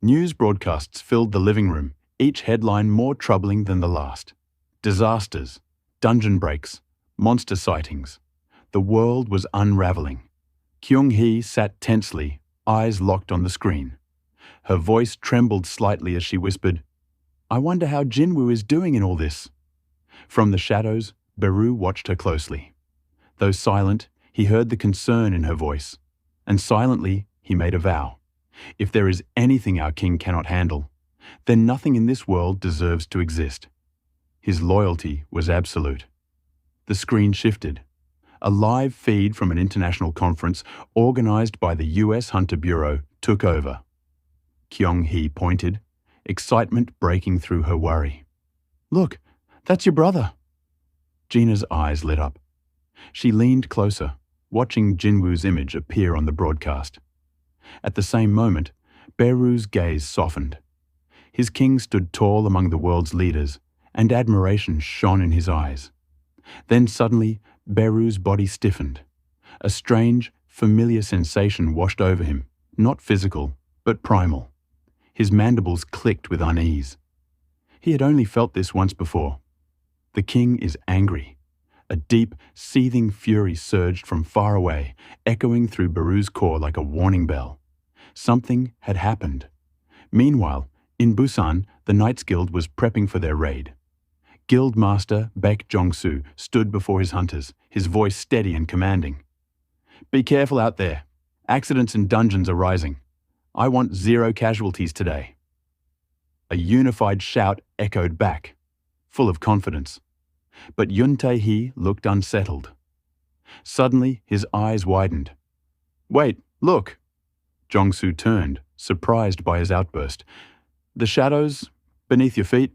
News broadcasts filled the living room, each headline more troubling than the last. Disasters, dungeon breaks, monster sightings. The world was unraveling. Kyung-hee sat tensely, eyes locked on the screen. Her voice trembled slightly as she whispered, "I wonder how Jinwoo is doing in all this." From the shadows, Beru watched her closely. Though silent, he heard the concern in her voice, and silently he made a vow. If there is anything our king cannot handle, then nothing in this world deserves to exist. His loyalty was absolute. The screen shifted. A live feed from an international conference organized by the US Hunter Bureau took over. Kyung-hee pointed, excitement breaking through her worry. "Look, that's your brother." Gina's eyes lit up. She leaned closer, watching Jinwoo's image appear on the broadcast. At the same moment, Beru's gaze softened. His king stood tall among the world's leaders, and admiration shone in his eyes. Then suddenly, Beru's body stiffened. A strange, familiar sensation washed over him, not physical, but primal. His mandibles clicked with unease. He had only felt this once before. The king is angry. A deep, seething fury surged from far away, echoing through Beru's core like a warning bell. Something had happened. Meanwhile, in Busan, the Knights Guild was prepping for their raid. Guild Master Baek Jong-soo stood before his hunters, his voice steady and commanding. "Be careful out there. Accidents and dungeons are rising. I want 0 casualties today." A unified shout echoed back, full of confidence. But Yun Tae-hee looked unsettled. Suddenly, his eyes widened. "Wait, look!" Jong-soo turned, surprised by his outburst. "The shadows, beneath your feet,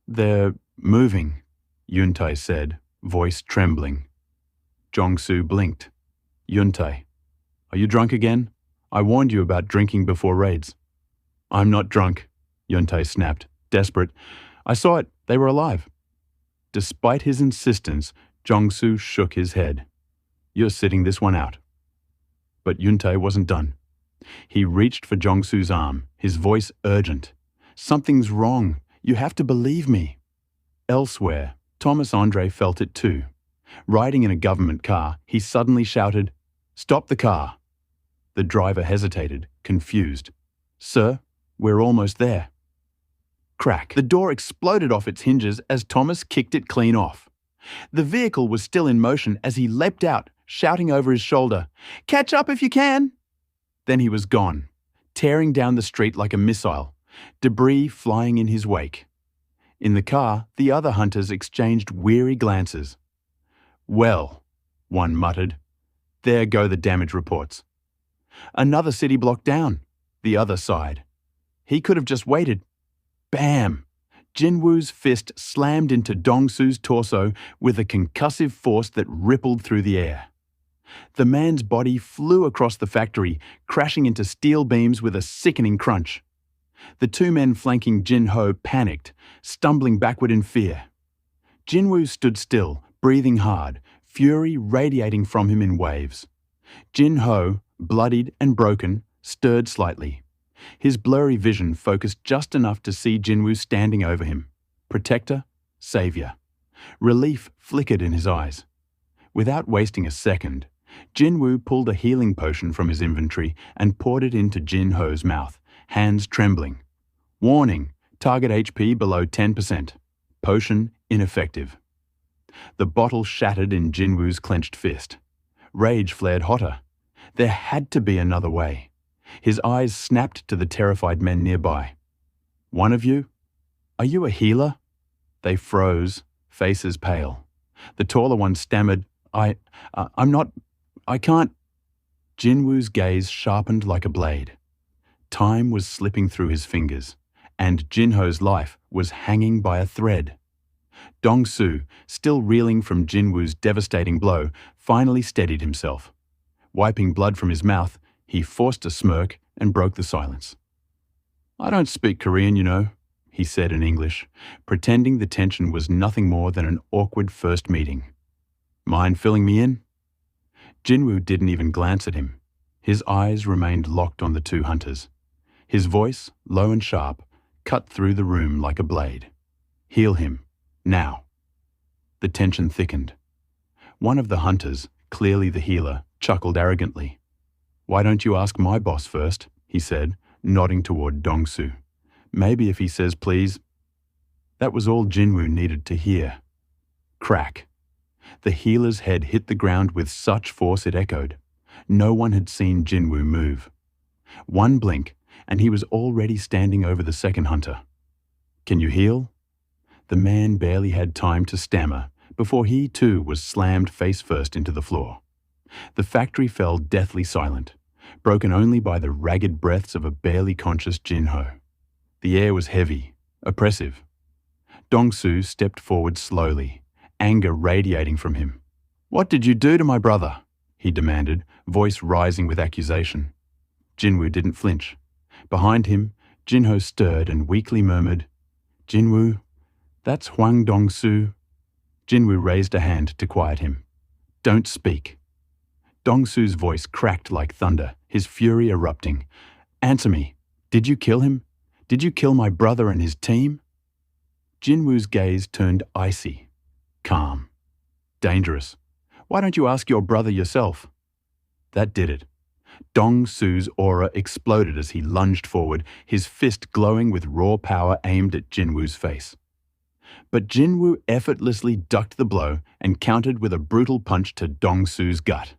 they're moving," Yun Tae said, voice trembling. Jong-soo blinked. "Yun Tae, are you drunk again? I warned you about drinking before raids." "I'm not drunk," Yun Tae snapped, desperate. "I saw it. They were alive." Despite his insistence, Jong-soo shook his head. "You're sitting this one out." But Yun Tae wasn't done. He reached for Jong-soo's arm, his voice urgent. "Something's wrong. You have to believe me." Elsewhere, Thomas Andre felt it too. Riding in a government car, he suddenly shouted, "Stop the car." The driver hesitated, confused. "Sir, we're almost there." Crack. The door exploded off its hinges as Thomas kicked it clean off. The vehicle was still in motion as he leapt out, shouting over his shoulder, "Catch up if you can!" Then he was gone, tearing down the street like a missile, debris flying in his wake. In the car, the other hunters exchanged weary glances. "Well," one muttered, "there go the damage reports." "Another city block down," the other sighed. "He could have just waited." Bam! Jinwoo's fist slammed into Dongsoo's torso with a concussive force that rippled through the air. The man's body flew across the factory, crashing into steel beams with a sickening crunch. The two men flanking Jin-ho panicked, stumbling backward in fear. Jinwoo stood still, breathing hard, fury radiating from him in waves. Jin-ho, bloodied and broken, stirred slightly. His blurry vision focused just enough to see Jinwoo standing over him. Protector, savior. Relief flickered in his eyes. Without wasting a second, Jinwoo pulled a healing potion from his inventory and poured it into Jin-ho's mouth, hands trembling. "Warning, target HP below 10%. Potion ineffective." The bottle shattered in Jinwoo's clenched fist. Rage flared hotter. There had to be another way. His eyes snapped to the terrified men nearby. "One of you? Are you a healer?" They froze, faces pale. The taller one stammered, I'm not, I can't." Jinwoo's gaze sharpened like a blade. Time was slipping through his fingers, and Jin-ho's life was hanging by a thread. Dongsoo, still reeling from Jinwoo's devastating blow, finally steadied himself. Wiping blood from his mouth, he forced a smirk and broke the silence. "I don't speak Korean, you know," he said in English, pretending the tension was nothing more than an awkward first meeting. "Mind filling me in?" Jinwoo didn't even glance at him. His eyes remained locked on the two hunters. His voice, low and sharp, cut through the room like a blade. "Heal him. Now." The tension thickened. One of the hunters, clearly the healer, chuckled arrogantly. "Why don't you ask my boss first?" he said, nodding toward Dongsoo. "Maybe if he says please." That was all Jinwoo needed to hear. Crack. The healer's head hit the ground with such force it echoed. No one had seen Jinwoo move. One blink, and he was already standing over the second hunter. "Can you heal?" The man barely had time to stammer before he too was slammed face first into the floor. The factory fell deathly silent, broken only by the ragged breaths of a barely conscious Jinho. The air was heavy, oppressive. Dongsoo stepped forward slowly, anger radiating from him. "What did you do to my brother?" he demanded, voice rising with accusation. Jinwoo didn't flinch. Behind him, Jinho stirred and weakly murmured, "Jinwoo, that's Hwang Dongsoo." Jinwoo raised a hand to quiet him. "Don't speak." Dongsoo's voice cracked like thunder, his fury erupting. "Answer me. Did you kill him? Did you kill my brother and his team?" Jinwoo's gaze turned icy, calm, dangerous. "Why don't you ask your brother yourself?" That did it. Dongsoo's aura exploded as he lunged forward, his fist glowing with raw power aimed at Jinwoo's face. But Jinwoo effortlessly ducked the blow and countered with a brutal punch to Dongsoo's gut.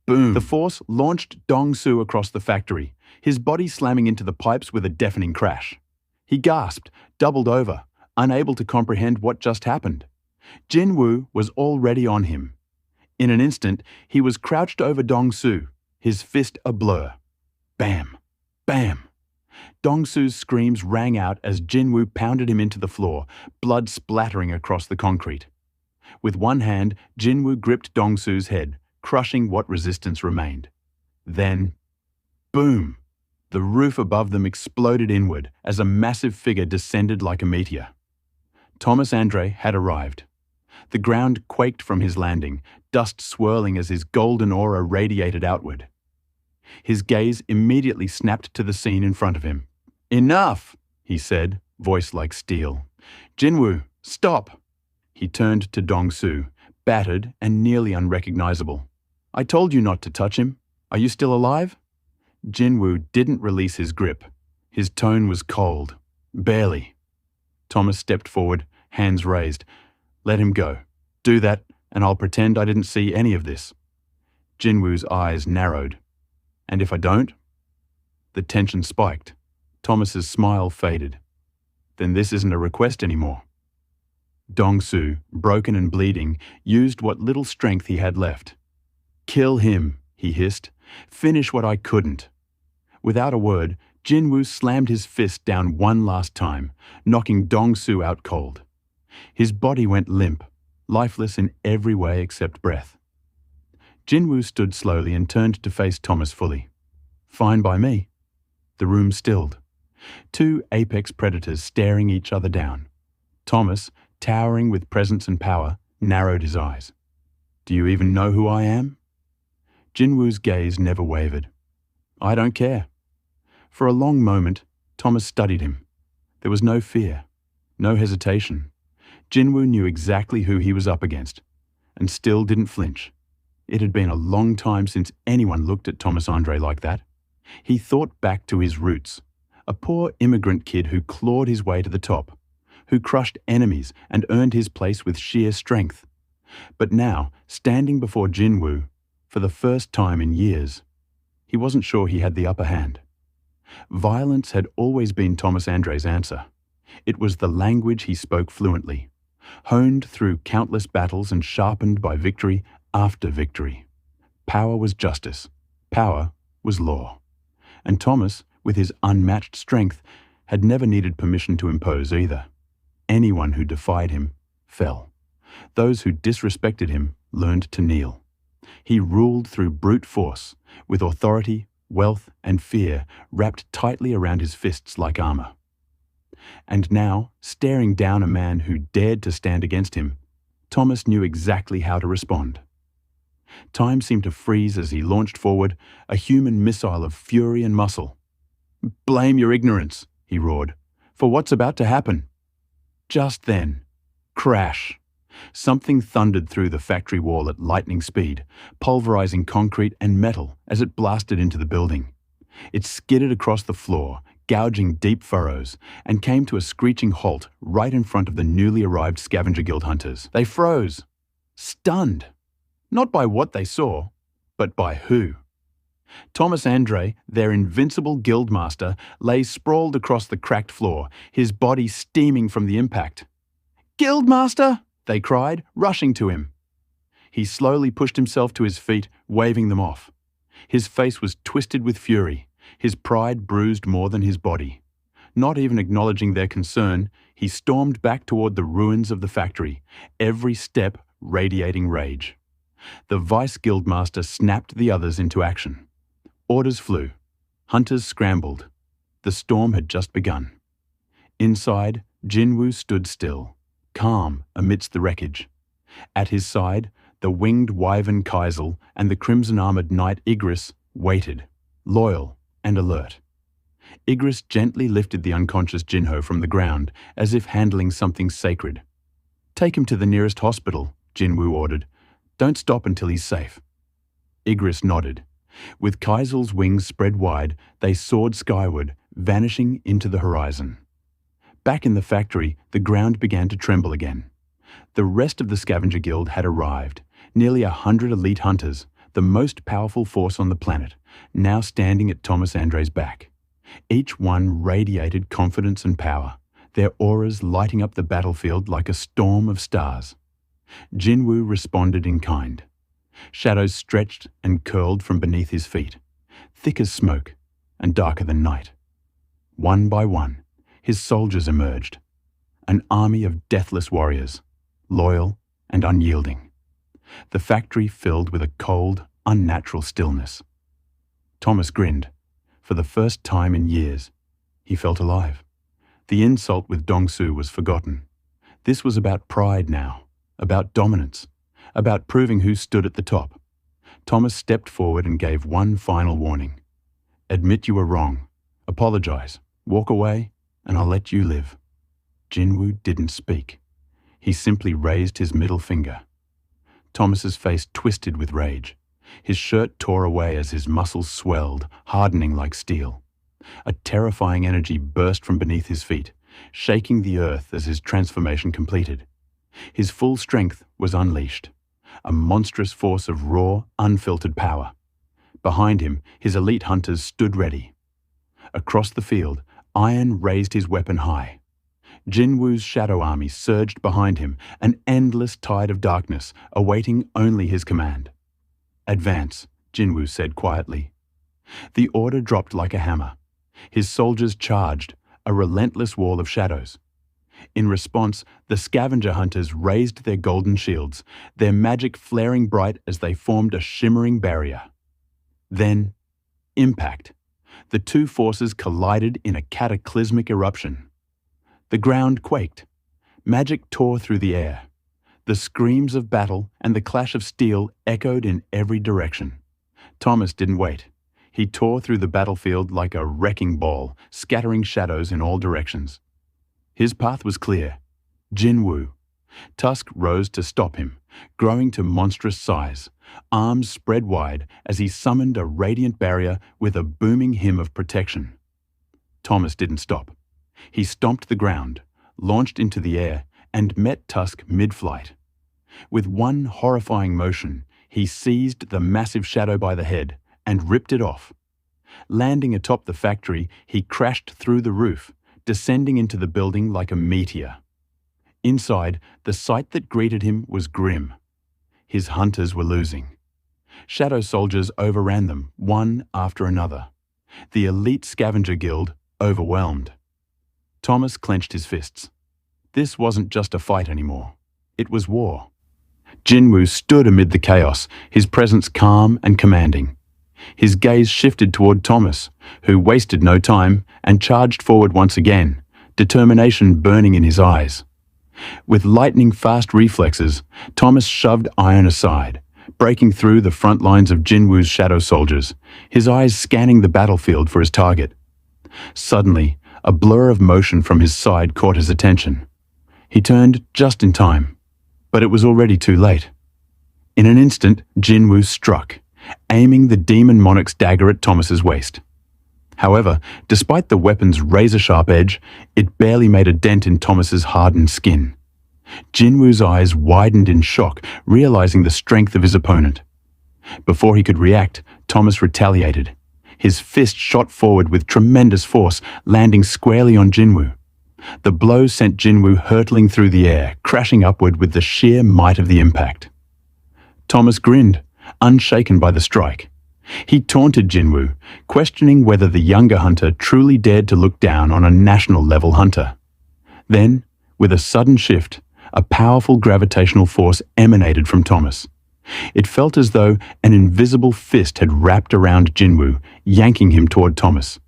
Boom! The force launched Dongsoo across the factory, his body slamming into the pipes with a deafening crash. He gasped, doubled over, unable to comprehend what just happened. Jinwoo was already on him. In an instant, he was crouched over Dongsoo, his fist a blur. Bam! Bam! Dongsoo's screams rang out as Jinwoo pounded him into the floor, blood splattering across the concrete. With one hand, Jinwoo gripped Dongsoo's head, crushing what resistance remained. Then, boom! The roof above them exploded inward as a massive figure descended like a meteor. Thomas Andre had arrived. The ground quaked from his landing, dust swirling as his golden aura radiated outward. His gaze immediately snapped to the scene in front of him. "Enough!" he said, voice like steel. "Jinwoo, stop!" He turned to Dongsoo, battered and nearly unrecognizable. "I told you not to touch him. Are you still alive?" Jinwoo didn't release his grip. His tone was cold. "Barely." Thomas stepped forward, hands raised. "Let him go. Do that, and I'll pretend I didn't see any of this." Jinwoo's eyes narrowed. "And if I don't?" The tension spiked. Thomas's smile faded. "Then this isn't a request anymore." Dongsoo, broken and bleeding, used what little strength he had left. "Kill him," he hissed. "Finish what I couldn't." Without a word, Jinwoo slammed his fist down one last time, knocking Dongsoo out cold. His body went limp, lifeless in every way except breath. Jinwoo stood slowly and turned to face Thomas fully. "Fine by me." The room stilled. Two apex predators staring each other down. Thomas, towering with presence and power, narrowed his eyes. "Do you even know who I am?" Jinwoo's gaze never wavered. "I don't care." For a long moment, Thomas studied him. There was no fear, no hesitation. Jinwoo knew exactly who he was up against, and still didn't flinch. It had been a long time since anyone looked at Thomas Andre like that. He thought back to his roots, a poor immigrant kid who clawed his way to the top, who crushed enemies and earned his place with sheer strength. But now, standing before Jinwoo, for the first time in years, he wasn't sure he had the upper hand. Violence had always been Thomas Andre's answer. It was the language he spoke fluently, honed through countless battles and sharpened by victory after victory. Power was justice. Power was law. And Thomas, with his unmatched strength, had never needed permission to impose either. Anyone who defied him fell. Those who disrespected him learned to kneel. He ruled through brute force, with authority, wealth, and fear wrapped tightly around his fists like armor. And now, staring down a man who dared to stand against him, Thomas knew exactly how to respond. Time seemed to freeze as he launched forward, a human missile of fury and muscle. "Blame your ignorance," he roared, "for what's about to happen." Just then, crash! Something thundered through the factory wall at lightning speed, pulverizing concrete and metal as it blasted into the building. It skidded across the floor, gouging deep furrows, and came to a screeching halt right in front of the newly arrived Scavenger Guild hunters. They froze, stunned, not by what they saw, but by who. Thomas Andre, their invincible guildmaster, lay sprawled across the cracked floor, his body steaming from the impact. "Guildmaster!" they cried, rushing to him. He slowly pushed himself to his feet, waving them off. His face was twisted with fury, his pride bruised more than his body. Not even acknowledging their concern, he stormed back toward the ruins of the factory, every step radiating rage. The vice guildmaster snapped the others into action. Orders flew. Hunters scrambled. The storm had just begun. Inside, Jinwoo stood still, calm amidst the wreckage. At his side, the winged wyvern Kaisel and the crimson-armored knight Igris waited, loyal and alert. Igris gently lifted the unconscious Jinho from the ground, as if handling something sacred. "Take him to the nearest hospital," Jinwoo ordered. "Don't stop until he's safe." Igris nodded. With Kaisel's wings spread wide, they soared skyward, vanishing into the horizon. Back in the factory, the ground began to tremble again. The rest of the Scavenger Guild had arrived, nearly 100 elite hunters, the most powerful force on the planet, now standing at Thomas Andre's back. Each one radiated confidence and power, their auras lighting up the battlefield like a storm of stars. Jinwoo responded in kind. Shadows stretched and curled from beneath his feet, thick as smoke and darker than night. One by one, his soldiers emerged, an army of deathless warriors, loyal and unyielding. The factory filled with a cold, unnatural stillness. Thomas grinned. For the first time in years, he felt alive. The insult with Dongsoo was forgotten. This was about pride now, about dominance, about proving who stood at the top. Thomas stepped forward and gave one final warning. "Admit you were wrong. Apologize. Walk away, and I'll let you live." Jinwoo didn't speak. He simply raised his middle finger. Thomas's face twisted with rage. His shirt tore away as his muscles swelled, hardening like steel. A terrifying energy burst from beneath his feet, shaking the earth as his transformation completed. His full strength was unleashed, a monstrous force of raw, unfiltered power. Behind him, his elite hunters stood ready. Across the field, Iron raised his weapon high. Jinwoo's shadow army surged behind him, an endless tide of darkness, awaiting only his command. "Advance," Jinwoo said quietly. The order dropped like a hammer. His soldiers charged, a relentless wall of shadows. In response, the scavenger hunters raised their golden shields, their magic flaring bright as they formed a shimmering barrier. Then, impact. The two forces collided in a cataclysmic eruption. The ground quaked. Magic tore through the air. The screams of battle and the clash of steel echoed in every direction. Thomas didn't wait. He tore through the battlefield like a wrecking ball, scattering shadows in all directions. His path was clear. Jinwoo. Tusk rose to stop him, growing to monstrous size, arms spread wide as he summoned a radiant barrier with a booming hymn of protection. Thomas didn't stop. He stomped the ground, launched into the air, and met Tusk mid-flight. With one horrifying motion, he seized the massive shadow by the head and ripped it off. Landing atop the factory, he crashed through the roof, descending into the building like a meteor. Inside, the sight that greeted him was grim. His hunters were losing. Shadow soldiers overran them, one after another. The elite scavenger guild overwhelmed. Thomas clenched his fists. This wasn't just a fight anymore. It was war. Jinwoo stood amid the chaos, his presence calm and commanding. His gaze shifted toward Thomas, who wasted no time and charged forward once again, determination burning in his eyes. With lightning-fast reflexes, Thomas shoved Iron aside, breaking through the front lines of Jinwoo's shadow soldiers, his eyes scanning the battlefield for his target. Suddenly, a blur of motion from his side caught his attention. He turned just in time, but it was already too late. In an instant, Jinwoo struck, aiming the demon monarch's dagger at Thomas's waist. However, despite the weapon's razor-sharp edge, it barely made a dent in Thomas's hardened skin. Jinwoo's eyes widened in shock, realizing the strength of his opponent. Before he could react, Thomas retaliated. His fist shot forward with tremendous force, landing squarely on Jinwoo. The blow sent Jinwoo hurtling through the air, crashing upward with the sheer might of the impact. Thomas grinned, unshaken by the strike. He taunted Jinwoo, questioning whether the younger hunter truly dared to look down on a national-level hunter. Then, with a sudden shift, a powerful gravitational force emanated from Thomas. It felt as though an invisible fist had wrapped around Jinwoo, yanking him toward Thomas.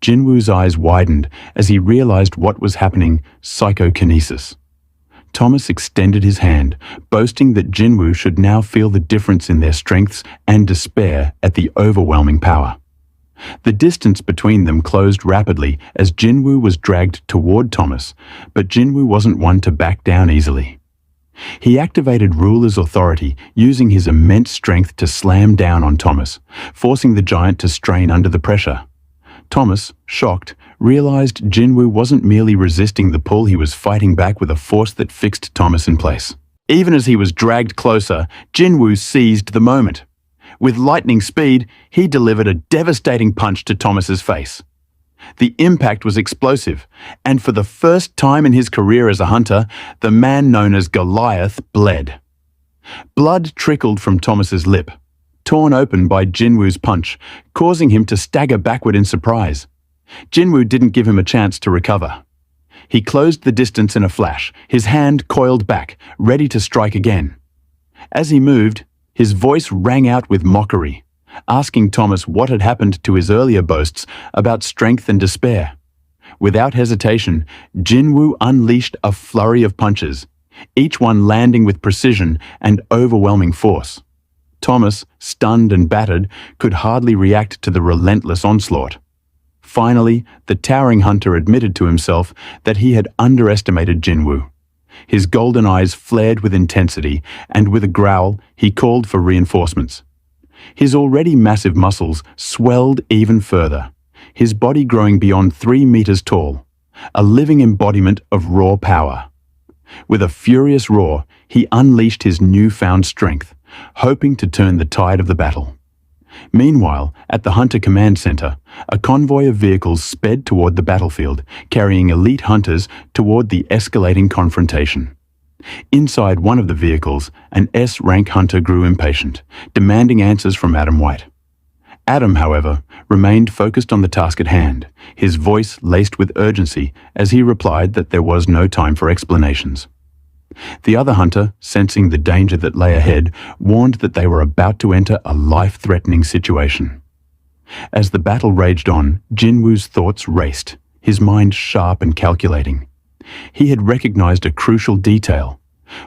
Jinwoo's eyes widened as he realized what was happening: psychokinesis. Thomas extended his hand, boasting that Jinwoo should now feel the difference in their strengths and despair at the overwhelming power. The distance between them closed rapidly as Jinwoo was dragged toward Thomas, but Jinwoo wasn't one to back down easily. He activated ruler's authority, using his immense strength to slam down on Thomas, forcing the giant to strain under the pressure. Thomas, shocked, realized Jinwoo wasn't merely resisting the pull, he was fighting back with a force that fixed Thomas in place. Even as he was dragged closer, Jinwoo seized the moment. With lightning speed, he delivered a devastating punch to Thomas's face. The impact was explosive, and for the first time in his career as a hunter, the man known as Goliath bled. Blood trickled from Thomas's lip, torn open by Jinwoo's punch, causing him to stagger backward in surprise. Jinwoo didn't give him a chance to recover. He closed the distance in a flash, his hand coiled back, ready to strike again. As he moved, his voice rang out with mockery, asking Thomas what had happened to his earlier boasts about strength and despair. Without hesitation, Jinwoo unleashed a flurry of punches, each one landing with precision and overwhelming force. Thomas, stunned and battered, could hardly react to the relentless onslaught. Finally, the towering hunter admitted to himself that he had underestimated Jinwoo. His golden eyes flared with intensity, and with a growl, he called for reinforcements. His already massive muscles swelled even further, his body growing beyond 3 meters tall, a living embodiment of raw power. With a furious roar, he unleashed his newfound strength, hoping to turn the tide of the battle. Meanwhile, at the Hunter Command Center, a convoy of vehicles sped toward the battlefield, carrying elite hunters toward the escalating confrontation. Inside one of the vehicles, an S-rank hunter grew impatient, demanding answers from Adam White. Adam, however, remained focused on the task at hand, his voice laced with urgency as he replied that there was no time for explanations. The other hunter, sensing the danger that lay ahead, warned that they were about to enter a life-threatening situation. As the battle raged on, Jinwoo's thoughts raced, his mind sharp and calculating. He had recognized a crucial detail.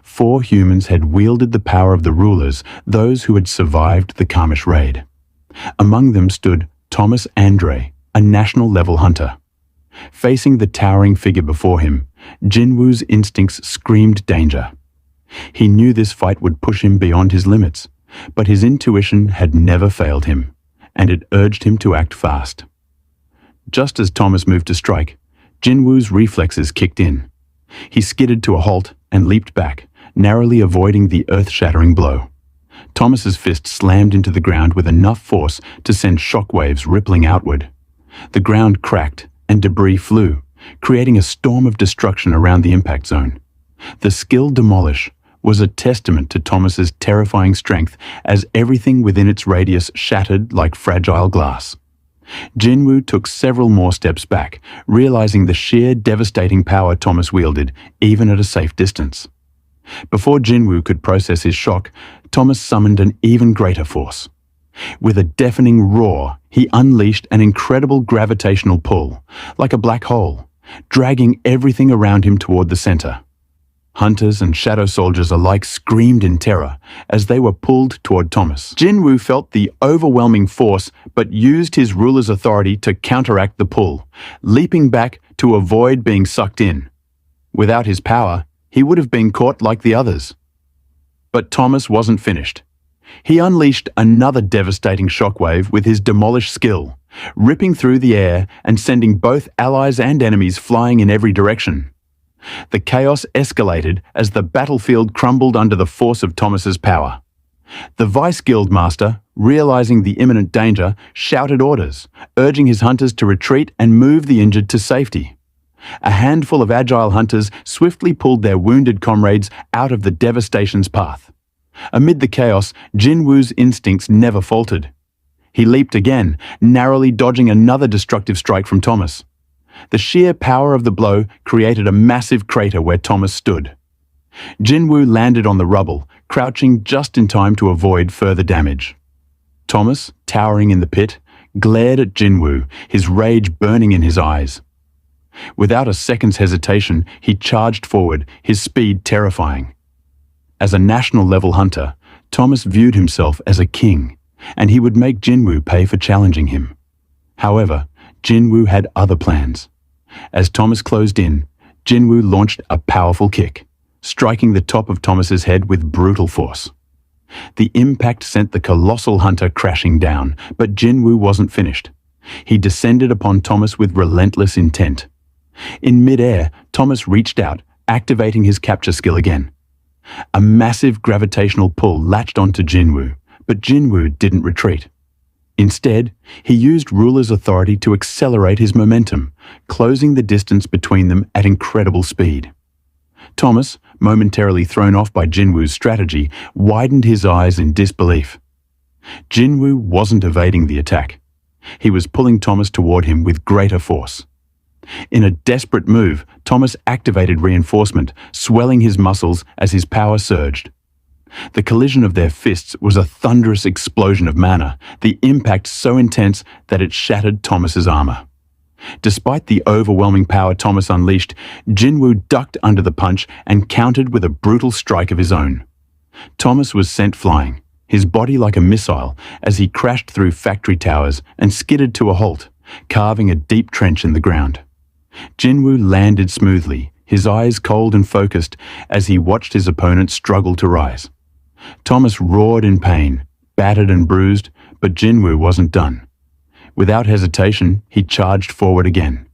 4 humans had wielded the power of the rulers, those who had survived the Kamish raid. Among them stood Thomas Andre, a national-level hunter. Facing the towering figure before him, Jinwoo's instincts screamed danger. He knew this fight would push him beyond his limits, but his intuition had never failed him, and it urged him to act fast. Just as Thomas moved to strike, Jinwoo's reflexes kicked in. He skidded to a halt and leaped back, narrowly avoiding the earth-shattering blow. Thomas's fist slammed into the ground with enough force to send shockwaves rippling outward. The ground cracked and debris flew, creating a storm of destruction around the impact zone. The skill demolish was a testament to Thomas's terrifying strength as everything within its radius shattered like fragile glass. Jinwoo took several more steps back, realizing the sheer devastating power Thomas wielded, even at a safe distance. Before Jinwoo could process his shock, Thomas summoned an even greater force. With a deafening roar, he unleashed an incredible gravitational pull, like a black hole, dragging everything around him toward the center. Hunters and shadow soldiers alike screamed in terror as they were pulled toward Thomas. Jinwoo felt the overwhelming force but used his ruler's authority to counteract the pull, leaping back to avoid being sucked in. Without his power, he would have been caught like the others. But Thomas wasn't finished. He unleashed another devastating shockwave with his demolish skill, ripping through the air and sending both allies and enemies flying in every direction. The chaos escalated as the battlefield crumbled under the force of Thomas's power. The Vice Guildmaster, realizing the imminent danger, shouted orders, urging his hunters to retreat and move the injured to safety. A handful of agile hunters swiftly pulled their wounded comrades out of the devastation's path. Amid the chaos, Jinwoo's instincts never faltered. He leaped again, narrowly dodging another destructive strike from Thomas. The sheer power of the blow created a massive crater where Thomas stood. Jinwoo landed on the rubble, crouching just in time to avoid further damage. Thomas, towering in the pit, glared at Jinwoo, his rage burning in his eyes. Without a second's hesitation, he charged forward, his speed terrifying. As a national-level hunter, Thomas viewed himself as a king, and he would make Jinwoo pay for challenging him. However, Jinwoo had other plans. As Thomas closed in, Jinwoo launched a powerful kick, striking the top of Thomas's head with brutal force. The impact sent the colossal hunter crashing down, but Jinwoo wasn't finished. He descended upon Thomas with relentless intent. In mid-air, Thomas reached out, activating his capture skill again. A massive gravitational pull latched onto Jinwoo, but Jinwoo didn't retreat. Instead, he used ruler's authority to accelerate his momentum, closing the distance between them at incredible speed. Thomas, momentarily thrown off by Jinwoo's strategy, widened his eyes in disbelief. Jinwoo wasn't evading the attack. He was pulling Thomas toward him with greater force. In a desperate move, Thomas activated reinforcement, swelling his muscles as his power surged. The collision of their fists was a thunderous explosion of mana, the impact so intense that it shattered Thomas's armor. Despite the overwhelming power Thomas unleashed, Jinwoo ducked under the punch and countered with a brutal strike of his own. Thomas was sent flying, his body like a missile, as he crashed through factory towers and skidded to a halt, carving a deep trench in the ground. Jinwoo landed smoothly, his eyes cold and focused as he watched his opponent struggle to rise. Thomas roared in pain, battered and bruised, but Jinwoo wasn't done. Without hesitation, he charged forward again.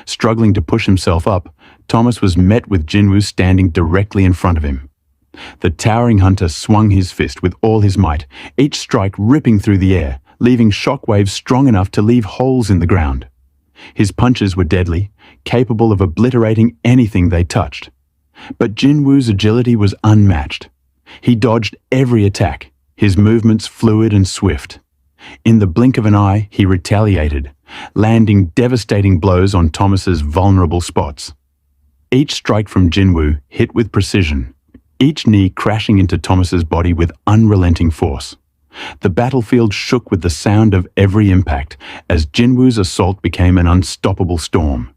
Struggling to push himself up, Thomas was met with Jinwoo standing directly in front of him. The towering hunter swung his fist with all his might, each strike ripping through the air, leaving shockwaves strong enough to leave holes in the ground. His punches were deadly, capable of obliterating anything they touched. But Jinwoo's agility was unmatched. He dodged every attack, his movements fluid and swift. In the blink of an eye, he retaliated, landing devastating blows on Thomas's vulnerable spots. Each strike from Jinwoo hit with precision, each knee crashing into Thomas's body with unrelenting force. The battlefield shook with the sound of every impact as Jinwoo's assault became an unstoppable storm.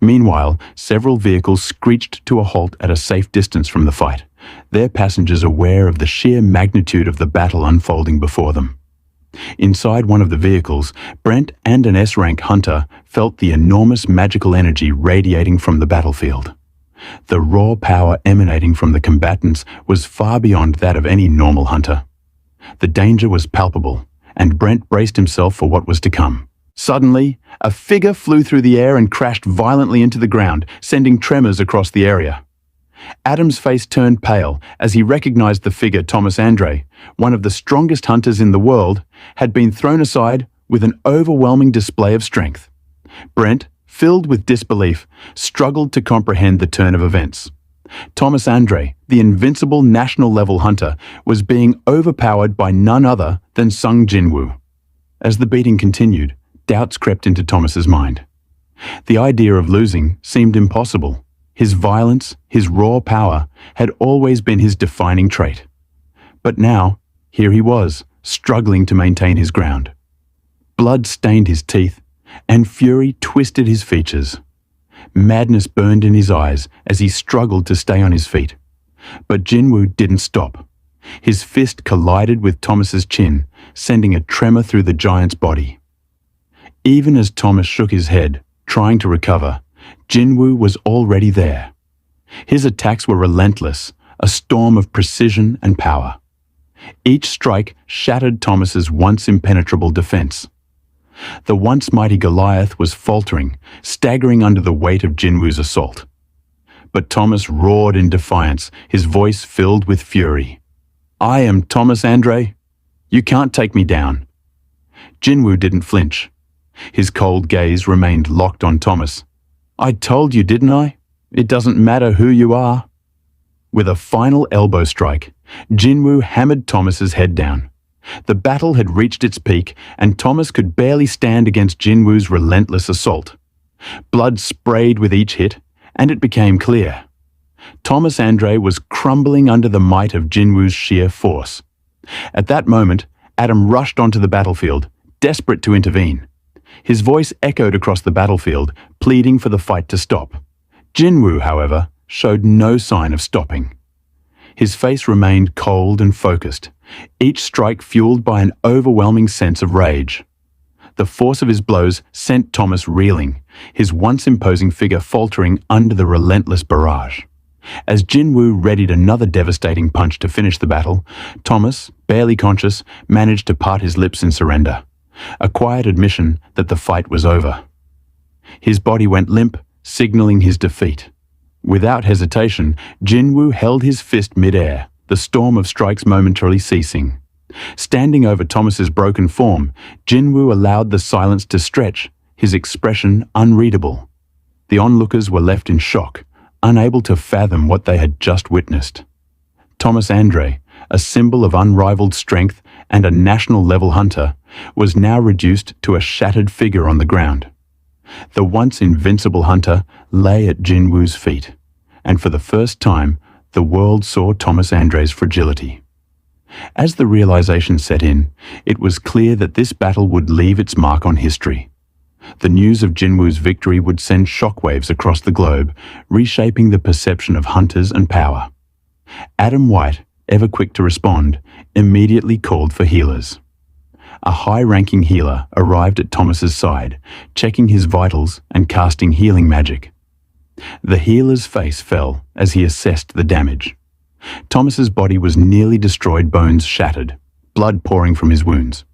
Meanwhile, several vehicles screeched to a halt at a safe distance from the fight, their passengers aware of the sheer magnitude of the battle unfolding before them. Inside one of the vehicles, Brent and an S-rank hunter felt the enormous magical energy radiating from the battlefield. The raw power emanating from the combatants was far beyond that of any normal hunter. The danger was palpable, and Brent braced himself for what was to come. Suddenly, a figure flew through the air and crashed violently into the ground, sending tremors across the area. Adam's face turned pale as he recognized the figure Thomas Andre, one of the strongest hunters in the world, had been thrown aside with an overwhelming display of strength. Brent, filled with disbelief, struggled to comprehend the turn of events. Thomas Andre, the invincible national-level hunter, was being overpowered by none other than Sung Jinwoo. As the beating continued, doubts crept into Thomas's mind. The idea of losing seemed impossible. His violence, his raw power, had always been his defining trait. But now, here he was, struggling to maintain his ground. Blood stained his teeth, and fury twisted his features. Madness burned in his eyes as he struggled to stay on his feet. But Jinwoo didn't stop. His fist collided with Thomas's chin, sending a tremor through the giant's body. Even as Thomas shook his head, trying to recover, Jinwoo was already there. His attacks were relentless, a storm of precision and power. Each strike shattered Thomas's once impenetrable defense. The once mighty Goliath was faltering, staggering under the weight of Jinwoo's assault. But Thomas roared in defiance, his voice filled with fury. "I am Thomas Andre. You can't take me down." Jinwoo didn't flinch. His cold gaze remained locked on Thomas. "I told you, didn't I? It doesn't matter who you are." With a final elbow strike, Jinwoo hammered Thomas's head down. The battle had reached its peak, and Thomas could barely stand against Jinwoo's relentless assault. Blood sprayed with each hit, and it became clear. Thomas Andre was crumbling under the might of Jinwoo's sheer force. At that moment, Adam rushed onto the battlefield, desperate to intervene. His voice echoed across the battlefield, pleading for the fight to stop. Jinwoo, however, showed no sign of stopping. His face remained cold and focused, each strike fueled by an overwhelming sense of rage. The force of his blows sent Thomas reeling, his once imposing figure faltering under the relentless barrage. As Jinwoo readied another devastating punch to finish the battle, Thomas, barely conscious, managed to part his lips in surrender, a quiet admission that the fight was over. His body went limp, signaling his defeat. Without hesitation, Jinwoo held his fist mid-air, the storm of strikes momentarily ceasing. Standing over Thomas's broken form, Jinwoo allowed the silence to stretch, his expression unreadable. The onlookers were left in shock, unable to fathom what they had just witnessed. Thomas Andre, a symbol of unrivaled strength and a national-level hunter, was now reduced to a shattered figure on the ground. The once invincible hunter lay at Jinwoo's feet, and for the first time, the world saw Thomas Andre's fragility. As the realization set in, it was clear that this battle would leave its mark on history. The news of Jinwoo's victory would send shockwaves across the globe, reshaping the perception of hunters and power. Adam White, ever quick to respond, immediately called for healers. A high-ranking healer arrived at Thomas's side, checking his vitals and casting healing magic. The healer's face fell as he assessed the damage. Thomas's body was nearly destroyed, bones shattered, blood pouring from his wounds.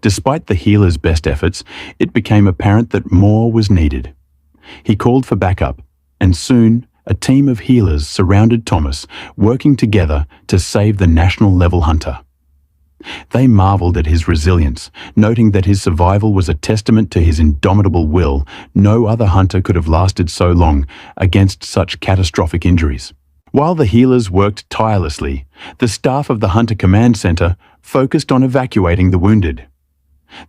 Despite the healer's best efforts, it became apparent that more was needed. He called for backup, and soon a team of healers surrounded Thomas, working together to save the national-level hunter. They marveled at his resilience, noting that his survival was a testament to his indomitable will. No other hunter could have lasted so long against such catastrophic injuries. While the healers worked tirelessly, the staff of the Hunter Command Center focused on evacuating the wounded.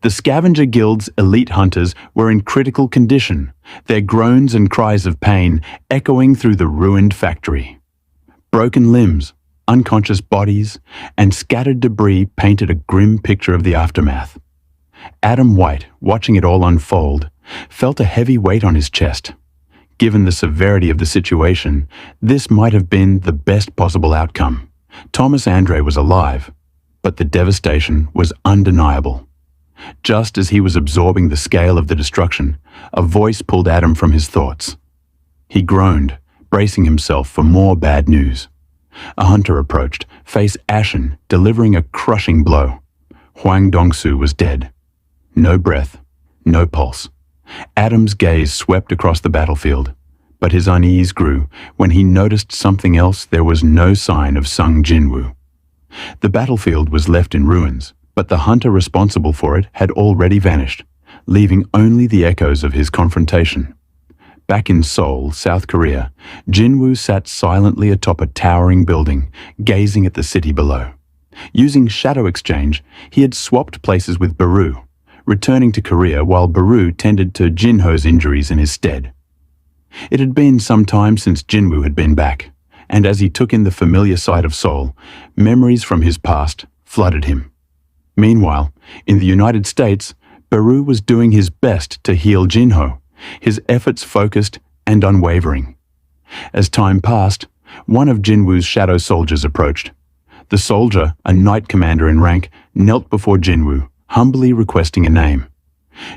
The Scavenger Guild's elite hunters were in critical condition, their groans and cries of pain echoing through the ruined factory. Broken limbs, unconscious bodies, and scattered debris painted a grim picture of the aftermath. Adam White, watching it all unfold, felt a heavy weight on his chest. Given the severity of the situation, this might have been the best possible outcome. Thomas Andre was alive, but the devastation was undeniable. Just as he was absorbing the scale of the destruction, a voice pulled Adam from his thoughts. He groaned, bracing himself for more bad news. A hunter approached, face ashen, delivering a crushing blow. Hwang Dongsoo was dead. No breath, no pulse. Adam's gaze swept across the battlefield, but his unease grew when he noticed something else. There was no sign of Sung Jinwoo. The battlefield was left in ruins, but the hunter responsible for it had already vanished, leaving only the echoes of his confrontation. Back in Seoul, South Korea, Jinwoo sat silently atop a towering building, gazing at the city below. Using shadow exchange, he had swapped places with Beru, returning to Korea while Beru tended to Jinho's injuries in his stead. It had been some time since Jinwoo had been back, and as he took in the familiar sight of Seoul, memories from his past flooded him. Meanwhile, in the United States, Beru was doing his best to heal Jinho, his efforts focused and unwavering. As time passed, one of Jinwoo's shadow soldiers approached. The soldier, a knight commander in rank, knelt before Jinwoo, humbly requesting a name.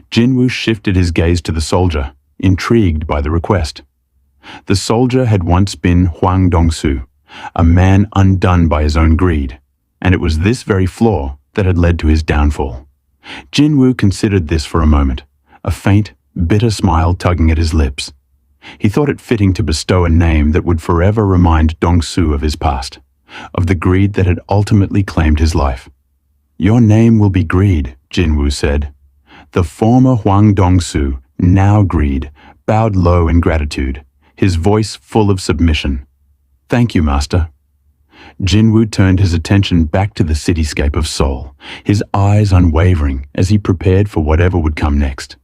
Jinwoo shifted his gaze to the soldier, intrigued by the request. The soldier had once been Hwang Dongsoo, a man undone by his own greed, and it was this very flaw that had led to his downfall. Jinwoo considered this for a moment, a faint, bitter smile tugging at his lips. He thought it fitting to bestow a name that would forever remind Dongsoo of his past, of the greed that had ultimately claimed his life. "Your name will be Greed," Jinwoo said. The former Hwang Dongsoo, now Greed, bowed low in gratitude, his voice full of submission. "Thank you, Master." Jinwoo turned his attention back to the cityscape of Seoul, his eyes unwavering as he prepared for whatever would come next.